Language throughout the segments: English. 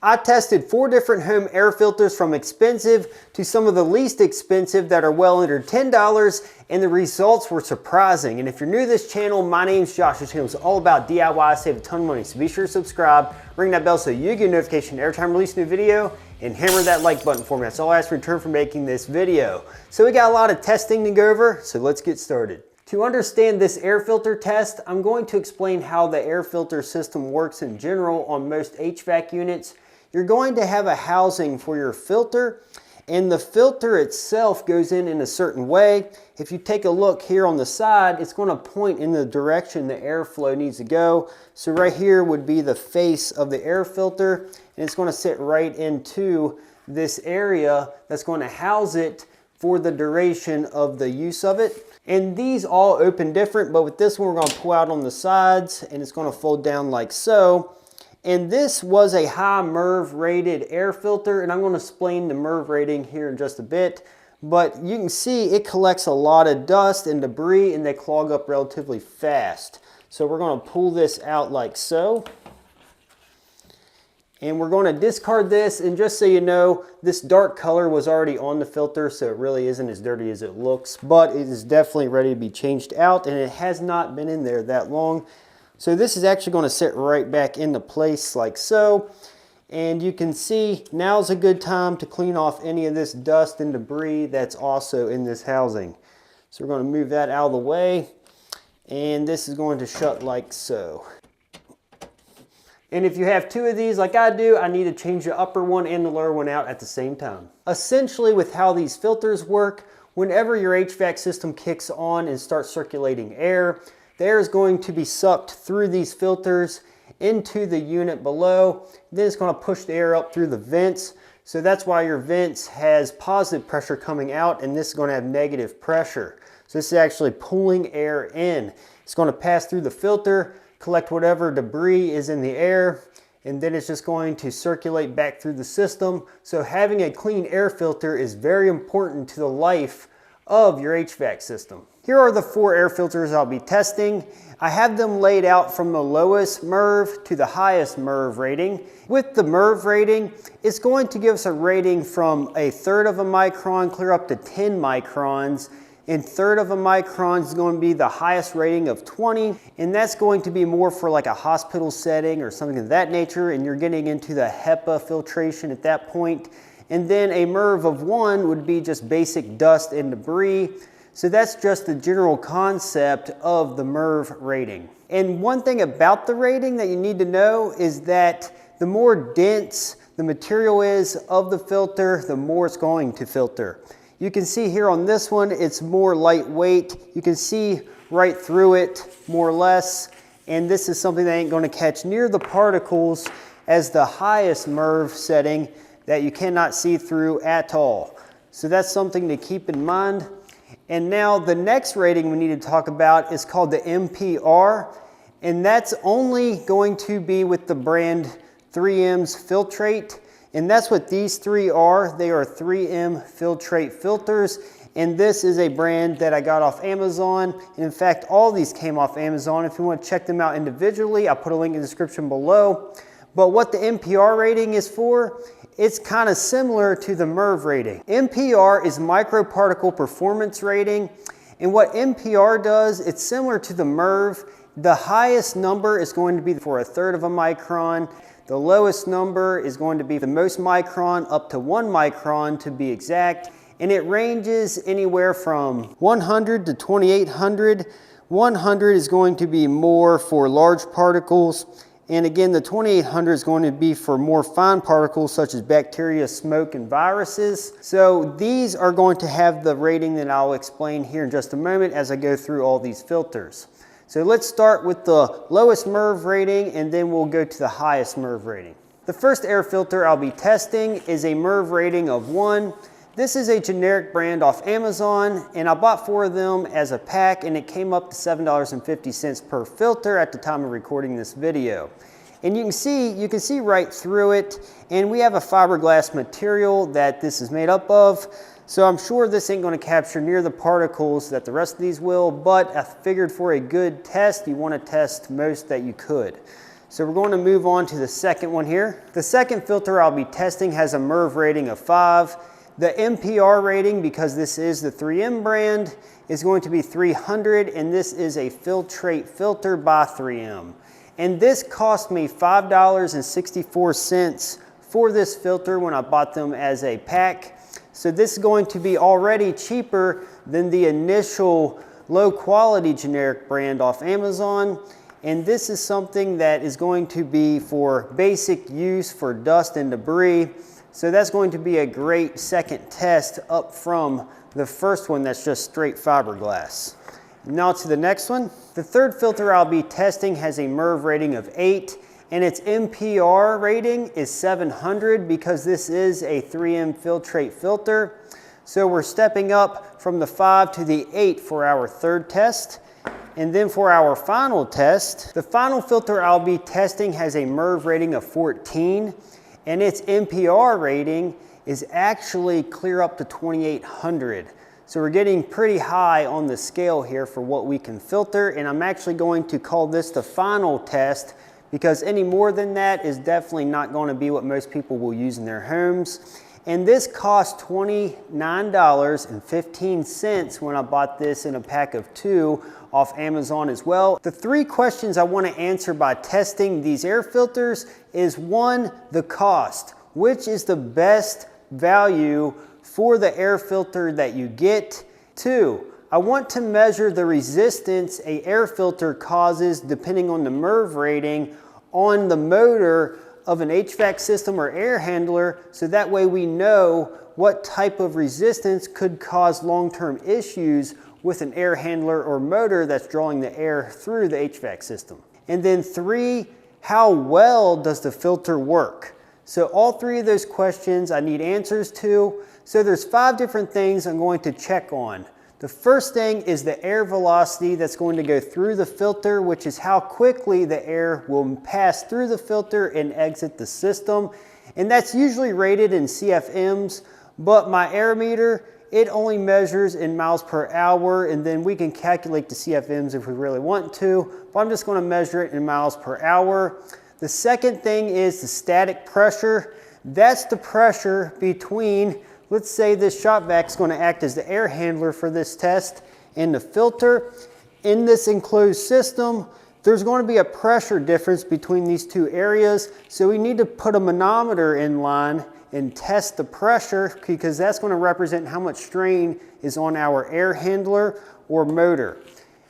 I tested 4 different home air filters from expensive to some of the least expensive that are well under $10, and the results were surprising. And if you're new to this channel, my name's Josh. This channel is all about DIY, save a ton of money. So be sure to subscribe, ring that bell so you get a notification every time I release a new video, and hammer that like button for me. That's all I ask in return for making this video. So we got a lot of testing to go over, so let's get started. To understand this air filter test, I'm going to explain how the air filter system works in general on most HVAC units. You're going to have a housing for your filter, and the filter itself goes in a certain way. If you take a look here on the side, it's going to point in the direction the airflow needs to go. So right here would be the face of the air filter, and it's going to sit right into this area that's going to house it for the duration of the use of it. And these all open different, but with this one we're going to pull out on the sides, and it's going to fold down like so. And this was a high MERV rated air filter, and I'm going to explain the MERV rating here in just a bit. But you can see it collects a lot of dust and debris, and they clog up relatively fast. So we're going to pull this out like so. And we're going to discard this, and just so you know, this dark color was already on the filter, so it really isn't as dirty as it looks, but it is definitely ready to be changed out, and it has not been in there that long. So this is actually going to sit right back into place like so. And you can see now's a good time to clean off any of this dust and debris that's also in this housing. So we're going to move that out of the way. And this is going to shut like so. And if you have 2 of these like I do, I need to change the upper one and the lower one out at the same time. Essentially, with how these filters work, whenever your HVAC system kicks on and starts circulating air, the air is going to be sucked through these filters into the unit below. Then it's going to push the air up through the vents. So that's why your vents has positive pressure coming out, and this is going to have negative pressure. So this is actually pulling air in. It's going to pass through the filter, collect whatever debris is in the air, and then it's just going to circulate back through the system. So having a clean air filter is very important to the life of your HVAC system. Here are the 4 air filters I'll be testing. I have them laid out from the lowest MERV to the highest MERV rating. With the MERV rating, it's going to give us a rating from 1/3 of a micron clear up to 10 microns. And 1/3 of a micron is going to be the highest rating of 20, and that's going to be more for like a hospital setting or something of that nature, and you're getting into the HEPA filtration at that point. And then a MERV of 1 would be just basic dust and debris. So that's just the general concept of the MERV rating. And one thing about the rating that you need to know is that the more dense the material is of the filter, the more it's going to filter. You can see here on this one, it's more lightweight. You can see right through it, more or less. And this is something that ain't going to catch near the particles as the highest MERV setting that you cannot see through at all. So that's something to keep in mind. And now the next rating we need to talk about is called the MERV, and that's only going to be with the brand 3M's Filtrate, and that's what these 3 are. They are 3M Filtrate filters, and this is a brand that I got off Amazon. And in fact, all these came off Amazon. If you want to check them out individually, I'll put a link in the description below. But what the MERV rating is for, it's kind of similar to the MERV rating. MERV is microparticle performance rating, and what MERV does, it's similar to the MERV. The highest number is going to be for 1/3 of a micron. The lowest number is going to be the most micron, up to 1 micron to be exact, and it ranges anywhere from 100 to 2800. 100 is going to be more for large particles. And again, the 2800 is going to be for more fine particles such as bacteria, smoke, and viruses. So these are going to have the rating that I'll explain here in just a moment as I go through all these filters. So let's start with the lowest MERV rating, and then we'll go to the highest MERV rating. The first air filter I'll be testing is a MERV rating of 1. This is a generic brand off Amazon, and I bought 4 of them as a pack, and it came up to $7.50 per filter at the time of recording this video. And you can see right through it, and we have a fiberglass material that this is made up of. So I'm sure this ain't going to capture near the particles that the rest of these will, but I figured for a good test, you want to test most that you could. So we're going to move on to the second one here. The second filter I'll be testing has a MERV rating of 5. The MPR rating, because this is the 3M brand, is going to be 300, and this is a Filtrate filter by 3M. And this cost me $5.64 for this filter when I bought them as a pack. So this is going to be already cheaper than the initial low quality generic brand off Amazon. And this is something that is going to be for basic use for dust and debris. So that's going to be a great second test up from the first one that's just straight fiberglass. Now to the next one. The third filter I'll be testing has a MERV rating of 8, and its MPR rating is 700 because this is a 3M Filtrate filter. So we're stepping up from the 5 to the 8 for our third test. And then for our final test, the final filter I'll be testing has a MERV rating of 14, and its MPR rating is actually clear up to 2800. So we're getting pretty high on the scale here for what we can filter, and I'm actually going to call this the final test because any more than that is definitely not going to be what most people will use in their homes. And this cost $29.15 when I bought this in a pack of 2 off Amazon as well. The 3 questions I want to answer by testing these air filters is 1, the cost. Which is the best value for the air filter that you get? 2, I want to measure the resistance a air filter causes depending on the MERV rating on the motor of an HVAC system or air handler, so that way we know what type of resistance could cause long-term issues with an air handler or motor that's drawing the air through the HVAC system. And then 3, how well does the filter work? So all 3 of those questions I need answers to. So there's 5 different things I'm going to check on. The first thing is the air velocity that's going to go through the filter, which is how quickly the air will pass through the filter and exit the system. And that's usually rated in CFMs, but my air meter, it only measures in miles per hour, and then we can calculate the CFMs if we really want to, but I'm just going to measure it in miles per hour. The second thing is the static pressure. That's the pressure between, let's say this shop vac is going to act as the air handler for this test, and the filter. In this enclosed system, there's going to be a pressure difference between these 2 areas, so we need to put a manometer in line and test the pressure because that's going to represent how much strain is on our air handler or motor.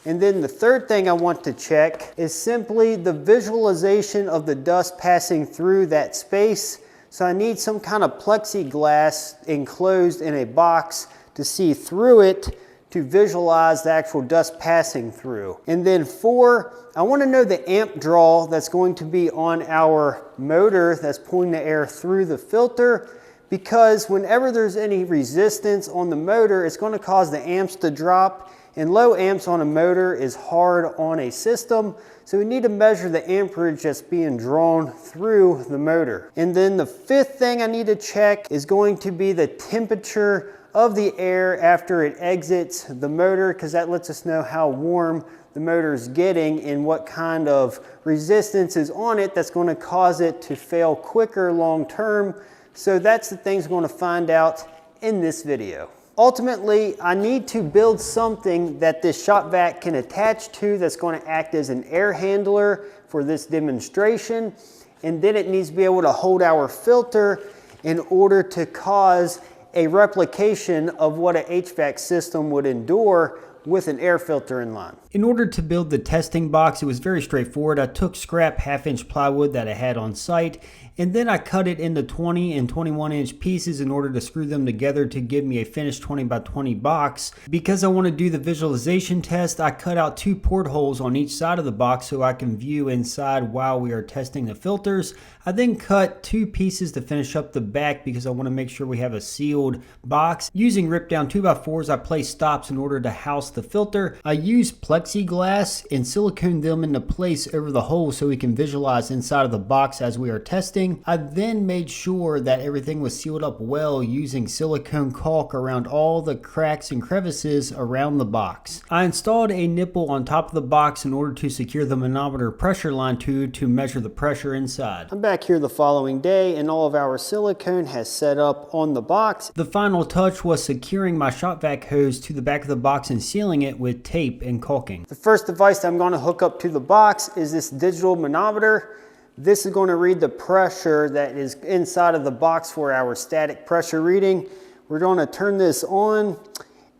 And then the third thing I want to check is simply the visualization of the dust passing through that space. So I need some kind of plexiglass enclosed in a box to see through it to visualize the actual dust passing through. And then 4, I want to know the amp draw that's going to be on our motor that's pulling the air through the filter, because whenever there's any resistance on the motor, it's going to cause the amps to drop, and low amps on a motor is hard on a system. So we need to measure the amperage that's being drawn through the motor. And then the 5th thing I need to check is going to be the temperature of the air after it exits the motor, because that lets us know how warm the motor is getting and what kind of resistance is on it that's going to cause it to fail quicker long term. So that's the things we're going to find out in this video. Ultimately, I need to build something that this shop vac can attach to that's going to act as an air handler for this demonstration. And then it needs to be able to hold our filter in order to cause a replication of what an HVAC system would endure with an air filter in line. In order to build the testing box, it was very straightforward. I took scrap 1/2-inch plywood that I had on site, and then I cut it into 20 and 21-inch pieces in order to screw them together to give me a finished 20 by 20 box. Because I want to do the visualization test, I cut out 2 portholes on each side of the box so I can view inside while we are testing the filters. I then cut 2 pieces to finish up the back because I want to make sure we have a sealed box. Using ripped down 2x4s, I placed stops in order to house the filter. I used plexiglass and silicone them into place over the holes so we can visualize inside of the box as we are testing. reading, I then made sure that everything was sealed up well using silicone caulk around all the cracks and crevices around the box. I installed a nipple on top of the box in order to secure the manometer pressure line to measure the pressure inside. I'm back here the following day and all of our silicone has set up on the box. The final touch was securing my shop vac hose to the back of the box and sealing it with tape and caulking. The first device that I'm going to hook up to the box is this digital manometer. This is going to read the pressure that is inside of the box for our static pressure reading. We're going to turn this on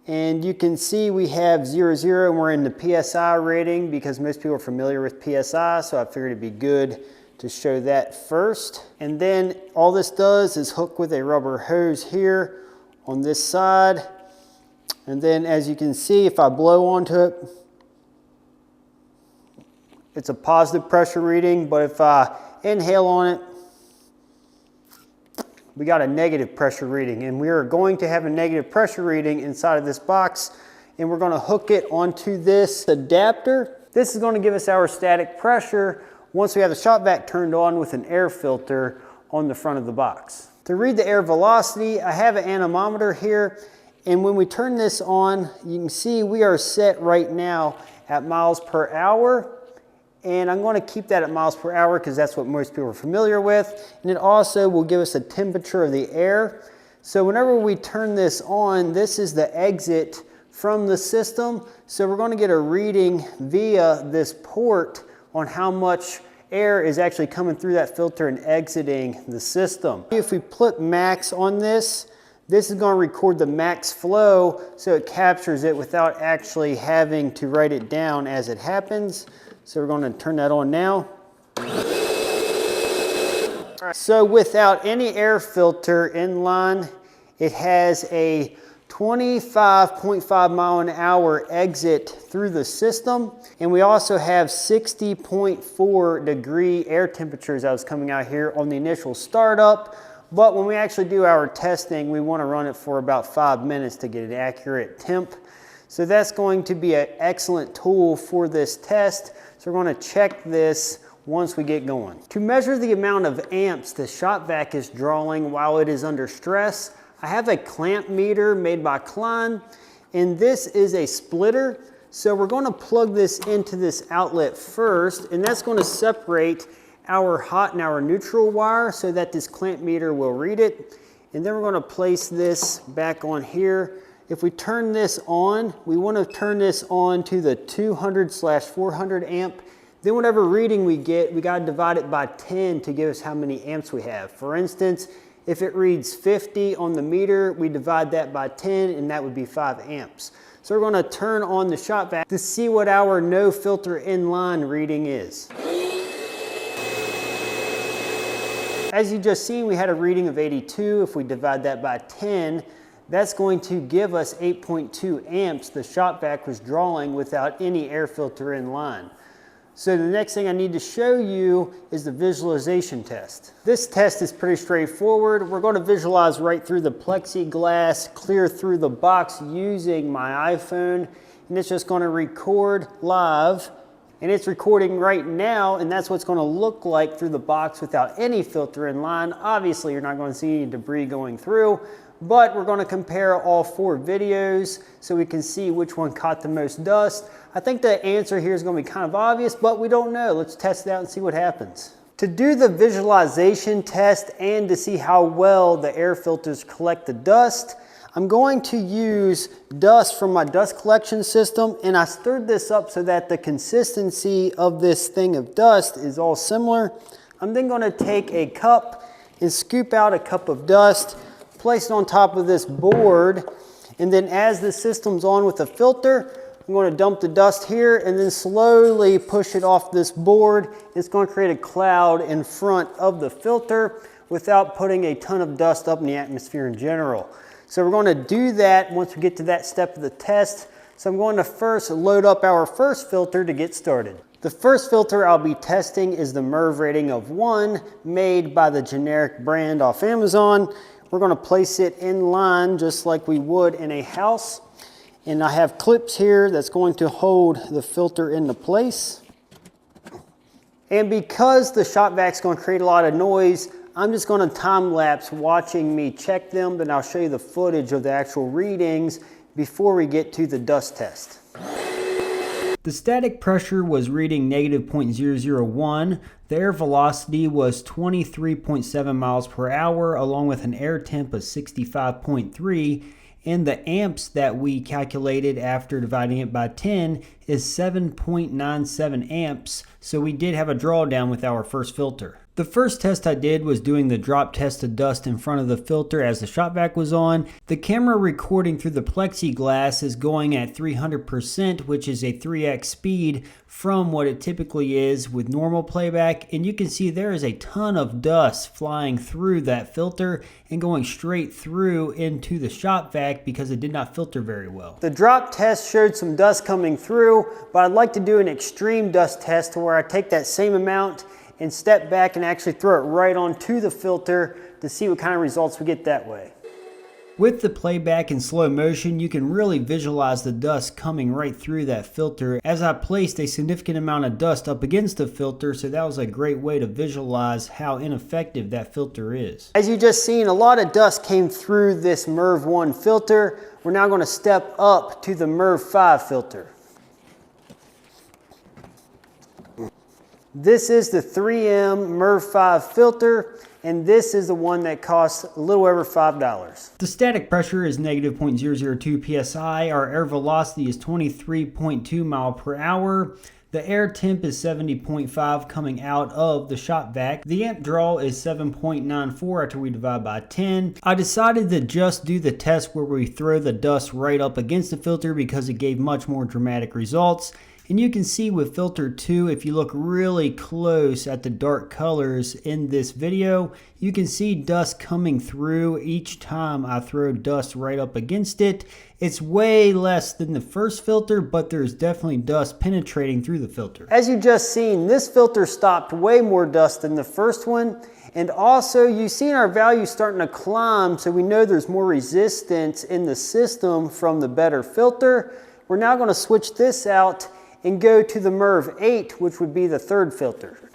and you can see we have 00 and we're in the PSI rating because most people are familiar with PSI, so I figured it'd be good to show that first. And then all this does is hook with a rubber hose here on this side. And then as you can see, if I blow onto it, it's a positive pressure reading, but if I inhale on it, we got a negative pressure reading. And we are going to have a negative pressure reading inside of this box, and we're gonna hook it onto this adapter. This is gonna give us our static pressure once we have the shop vac turned on with an air filter on the front of the box. To read the air velocity, I have an anemometer here, and when we turn this on, you can see we are set right now at miles per hour. And I'm going to keep that at miles per hour because that's what most people are familiar with. And it also will give us a temperature of the air. So whenever we turn this on, this is the exit from the system. So we're going to get a reading via this port on how much air is actually coming through that filter and exiting the system. If we put max on this, this is going to record the max flow so it captures it without actually having to write it down as it happens. So we're going to turn that on now. So without any air filter in line, it has a 25.5 mile an hour exit through the system. And we also have 60.4 degree air temperatures that was coming out here on the initial startup. But when we actually do our testing, we want to run it for about 5 minutes to get an accurate temp. So that's going to be an excellent tool for this test. So we're going to check this once we get going. To measure the amount of amps the shop vac is drawing while it is under stress, I have a clamp meter made by Klein, and this is a splitter. So we're going to plug this into this outlet first, and that's going to separate our hot and our neutral wire so that this clamp meter will read it. And then we're going to place this back on here. If we turn this on, we want to turn this on to the 200/400 amp. Then whatever reading we get, we got to divide it by 10 to give us how many amps we have. For instance, if it reads 50 on the meter, we divide that by 10 and that would be 5 amps. So we're going to turn on the shop vac to see what our no filter inline reading is. As you just seen, we had a reading of 82. If we divide that by 10, that's going to give us 8.2 amps the shop vac was drawing without any air filter in line. So the next thing I need to show you is the visualization test. This test is pretty straightforward. We're going to visualize right through the plexiglass, clear through the box using my iPhone, and it's just going to record live. And it's recording right now, and that's what it's going to look like through the box without any filter in line. Obviously, you're not going to see any debris going through, but we're going to compare all 4 videos so we can see which one caught the most dust. I think the answer here is going to be kind of obvious, but we don't know. Let's test it out and see what happens. To do the visualization test and to see how well the air filters collect the dust, I'm going to use dust from my dust collection system, and I stirred this up so that the consistency of this thing of dust is all similar. I'm then going to take a cup and scoop out a cup of dust, place it on top of this board, and then as the system's on with the filter, I'm going to dump the dust here and then slowly push it off this board. It's going to create a cloud in front of the filter without putting a ton of dust up in the atmosphere in general. So we're going to do that once we get to that step of the test. So I'm going to first load up our first filter to get started. The first filter I'll be testing is the MERV rating of 1, made by the generic brand off Amazon. We're going to place it in line just like we would in a house. And I have clips here that's going to hold the filter into place. And because the shop vac's going to create a lot of noise, I'm just going to time lapse watching me check them, then I'll show you the footage of the actual readings before we get to the dust test. The static pressure was reading negative 0.001. The air velocity was 23.7 miles per hour, along with an air temp of 65.3. And the amps that we calculated after dividing it by 10 is 7.97 amps. So we did have a drawdown with our first filter. The first test I did was doing the drop test of dust in front of the filter as the shop vac was on. The camera recording through the plexiglass is going at 300%, which is a 3x speed from what it typically is with normal playback. And you can see there is a ton of dust flying through that filter and going straight through into the shop vac because it did not filter very well. The drop test showed some dust coming through, but I'd like to do an extreme dust test to where I take that same amount and step back and actually throw it right onto the filter to see what kind of results we get that way. With the playback in slow motion, you can really visualize the dust coming right through that filter as I placed a significant amount of dust up against the filter, so that was a great way to visualize how ineffective that filter is. As you just seen, a lot of dust came through this MERV-1 filter. We're now going to step up to the MERV-5 filter. This is the 3M MERV-5 filter, and this is the one that costs a little over $5. The static pressure is negative 0.002 psi. Our air velocity is 23.2 miles per hour. The air temp is 70.5 coming out of the shop vac. The amp draw is 7.94 after we divide by 10. I decided to just do the test where we throw the dust right up against the filter because it gave much more dramatic results. And you can see with filter 2, if you look really close at the dark colors in this video, you can see dust coming through each time I throw dust right up against it. It's way less than the first filter, but there's definitely dust penetrating through the filter. As you just seen, this filter stopped way more dust than the first one. And also, you've seen our values starting to climb, so we know there's more resistance in the system from the better filter. We're now going to switch this out and go to the MERV-8, which would be the third filter.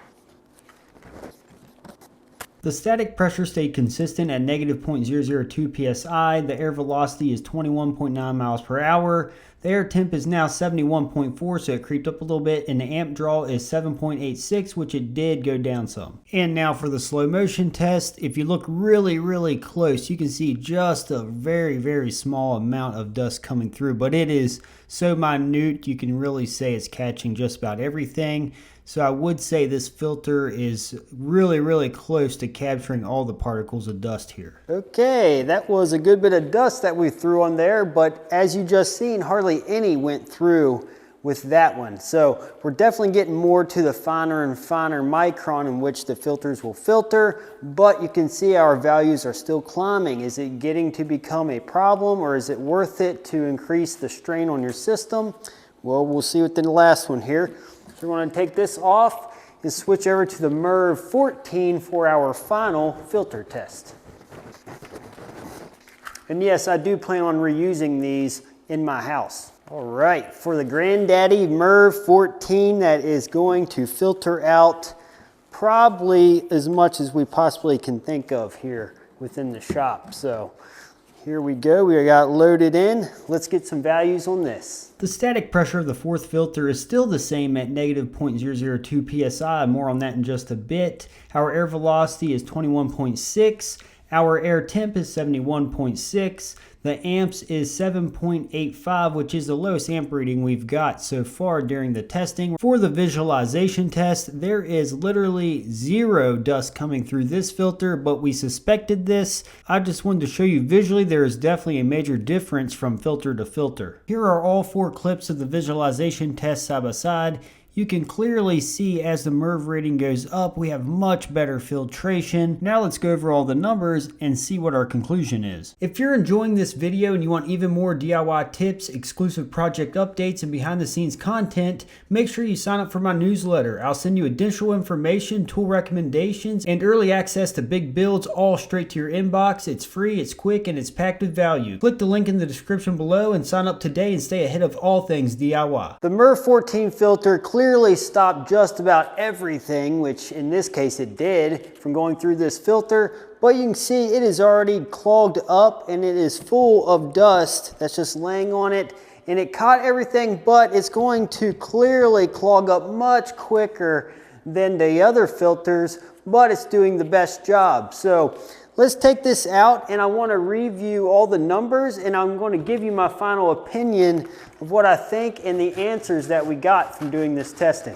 The static pressure stayed consistent at negative 0.002 psi. The air velocity is 21.9 miles per hour. The air temp is now 71.4, so it creeped up a little bit, and the amp draw is 7.86, which it did go down some. And now for the slow motion test. If you look really, really close, you can see just a very, very small amount of dust coming through, but it is so minute, you can really say it's catching just about everything. So I would say this filter is really, really close to capturing all the particles of dust here. Okay, that was a good bit of dust that we threw on there, but as you just seen, hardly any went through with that one. So we're definitely getting more to the finer and finer micron in which the filters will filter, but you can see our values are still climbing. Is it getting to become a problem, or is it worth it to increase the strain on your system? Well, we'll see with the last one here. So we're going to take this off and switch over to the MERV-14 for our final filter test. And yes, I do plan on reusing these in my house. All right, for the Granddaddy MERV-14, that is going to filter out probably as much as we possibly can think of here within the shop. So here we go, we got loaded in. Let's get some values on this. The static pressure of the fourth filter is still the same at negative 0.002 psi. More on that in just a bit. Our air velocity is 21.6. Our air temp is 71.6. The amps is 7.85, which is the lowest amp reading we've got so far during the testing. For the visualization test, there is literally zero dust coming through this filter, but we suspected this. I just wanted to show you visually there is definitely a major difference from filter to filter. Here are all 4 clips of the visualization test side by side. You can clearly see as the MERV rating goes up, we have much better filtration. Now let's go over all the numbers and see what our conclusion is. If you're enjoying this video and you want even more DIY tips, exclusive project updates, and behind the scenes content, make sure you sign up for my newsletter. I'll send you additional information, tool recommendations, and early access to big builds all straight to your inbox. It's free, it's quick, and it's packed with value. Click the link in the description below and sign up today and stay ahead of all things DIY. The MERV-14 filter clearly clearly stopped just about everything, which in this case it did, from going through this filter. But you can see it is already clogged up and it is full of dust that's just laying on it. And it caught everything, but it's going to clearly clog up much quicker than the other filters, but it's doing the best job. So let's take this out, and I want to review all the numbers, and I'm going to give you my final opinion of what I think and the answers that we got from doing this testing.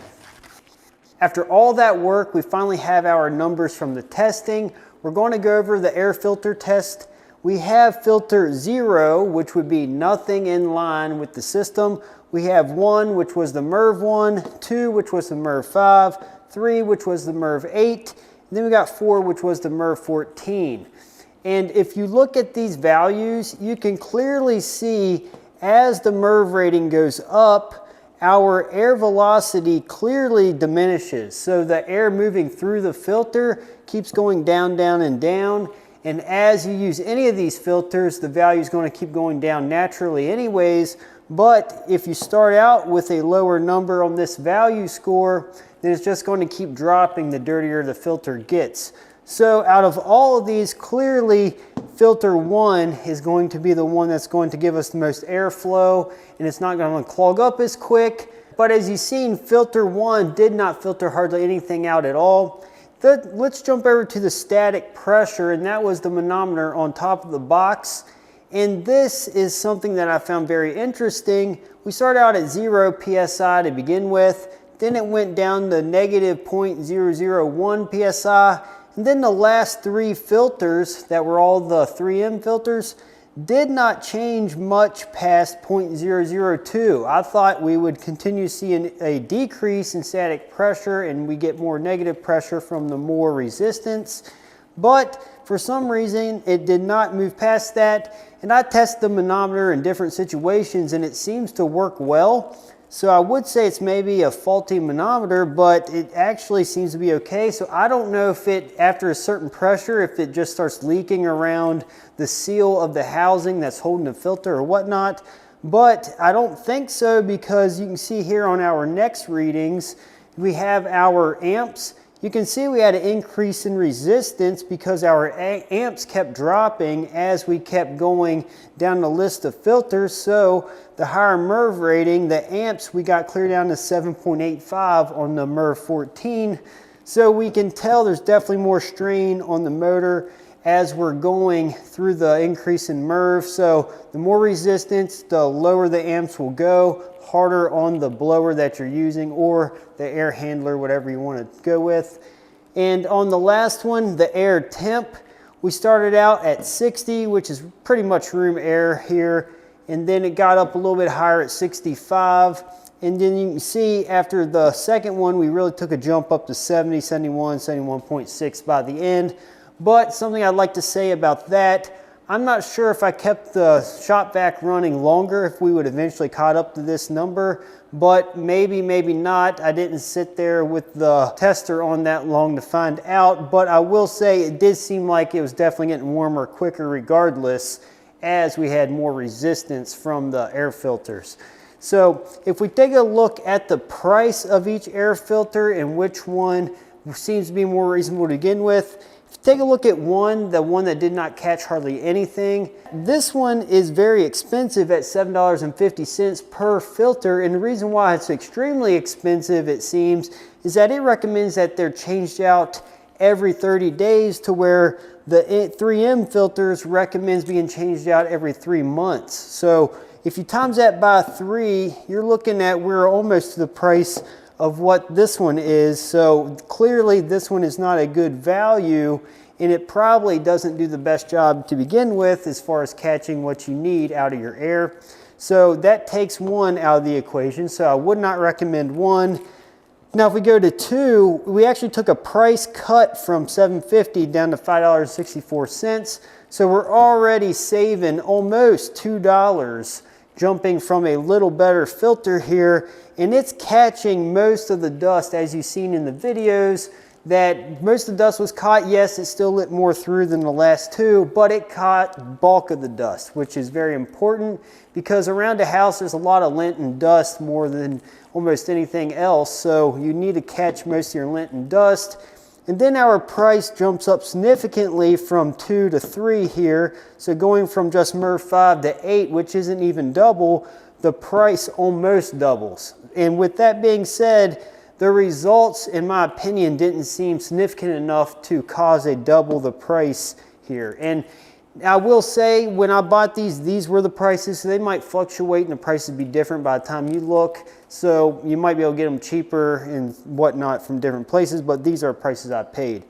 After all that work, we finally have our numbers from the testing. We're going to go over the air filter test. We have filter 0, which would be nothing in line with the system. We have 1, which was the MERV-1, 2, which was the MERV-5, 3, which was the MERV-8, and then we got 4, which was the MERV-14. And if you look at these values, you can clearly see as the MERV rating goes up, our air velocity clearly diminishes. So the air moving through the filter keeps going down, down, and down. And as you use any of these filters, the value is going to keep going down naturally anyways. But if you start out with a lower number on this value score, then it's just going to keep dropping the dirtier the filter gets. So out of all of these, clearly filter 1 is going to be the one that's going to give us the most airflow, and it's not going to clog up as quick. But as you've seen, filter 1 did not filter hardly anything out at all. Let's jump over to the static pressure, and that was the manometer on top of the box. And this is something that I found very interesting. We started out at 0 psi to begin with, then it went down to negative 0.001 psi, and then the last 3 filters that were all the 3M filters did not change much past 0.002. I thought we would continue seeing a decrease in static pressure and we get more negative pressure from the more resistance. But for some reason, it did not move past that. And I tested the manometer in different situations and it seems to work well. So I would say it's maybe a faulty manometer, but it actually seems to be okay. So I don't know if it, after a certain pressure, if it just starts leaking around the seal of the housing that's holding the filter or whatnot. But I don't think so, because you can see here on our next readings, we have our amps. You can see we had an increase in resistance because our amps kept dropping as we kept going down the list of filters. So the higher MERV rating, the amps, we got clear down to 7.85 on the MERV-14. So we can tell there's definitely more strain on the motor as we're going through the increase in MERV. So the more resistance, the lower the amps will go, harder on the blower that you're using or the air handler, whatever you want to go with. And on the last one, the air temp, we started out at 60, which is pretty much room air here. And then it got up a little bit higher at 65. And then you can see after the second one, we really took a jump up to 70, 71, 71.6 by the end. But something I'd like to say about that, I'm not sure if I kept the shop vac running longer, if we would eventually caught up to this number, but maybe, maybe not. I didn't sit there with the tester on that long to find out, but I will say it did seem like it was definitely getting warmer quicker regardless, as we had more resistance from the air filters. So if we take a look at the price of each air filter and which one seems to be more reasonable to begin with, take a look at the one that did not catch hardly anything. This one is very expensive at $7.50 per filter, and the reason why it's extremely expensive, it seems, is that it recommends that they're changed out every 30 days to where the 3M filters recommends being changed out every 3 months. So if you times that by 3, you're looking at, we're almost to the price of what this one is. So clearly this one is not a good value, and it probably doesn't do the best job to begin with as far as catching what you need out of your air. So that takes 1 out of the equation. So I would not recommend 1. Now if we go to 2, we actually took a price cut from $7.50 down to $5.64. So we're already saving almost $2, jumping from a little better filter here, and it's catching most of the dust as you've seen in the videos. that most of the dust was caught. Yes, it still lit more through than the last two, but it caught bulk of the dust, which is very important because around a house there's a lot of lint and dust more than almost anything else. So you need to catch most of your lint and dust. And then our price jumps up significantly from 2 to 3 here. So going from just MERV-5 to 8, which isn't even double, the price almost doubles. And with that being said, the results, in my opinion, didn't seem significant enough to cause a double the price here. And I will say, when I bought these were the prices, so they might fluctuate and the prices be different by the time you look. So you might be able to get them cheaper and whatnot from different places, but these are prices I paid.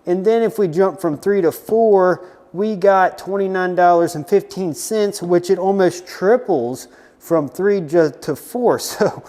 And then if we jump from 3 to 4, we got $29.15, which it almost triples from 3 to 4. So,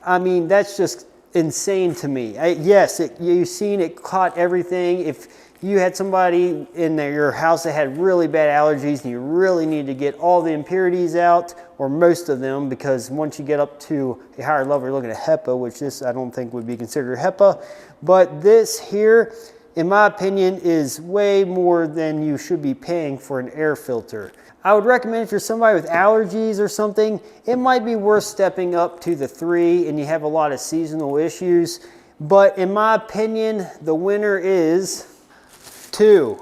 I mean, that's just insane to me. Yes, you've seen it caught everything. If you had somebody in your house that had really bad allergies and you really need to get all the impurities out, or most of them, because once you get up to a higher level, you're looking at HEPA, which this I don't think would be considered HEPA. But this here, in my opinion, is way more than you should be paying for an air filter. I would recommend if you're somebody with allergies or something, it might be worth stepping up to the 3 and you have a lot of seasonal issues. But in my opinion, the winner is 2,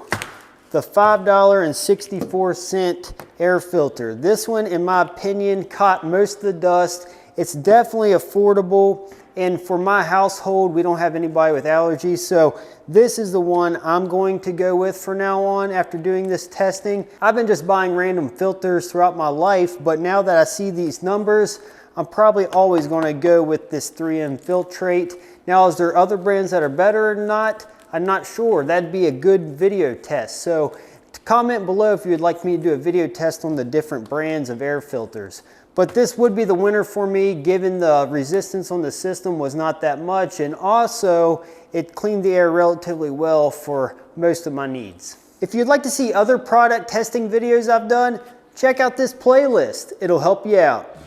the $5.64 air filter. This one, in my opinion, caught most of the dust. It's definitely affordable. And for my household, we don't have anybody with allergies. So this is the one I'm going to go with for now on after doing this testing. I've been just buying random filters throughout my life, but now that I see these numbers, I'm probably always going to go with this 3M Filtrate. Now, is there other brands that are better or not? I'm not sure. That'd be a good video test. So comment below if you'd like me to do a video test on the different brands of air filters. But this would be the winner for me, given the resistance on the system was not that much, and also it cleaned the air relatively well for most of my needs. If you'd like to see other product testing videos I've done, check out this playlist. It'll help you out.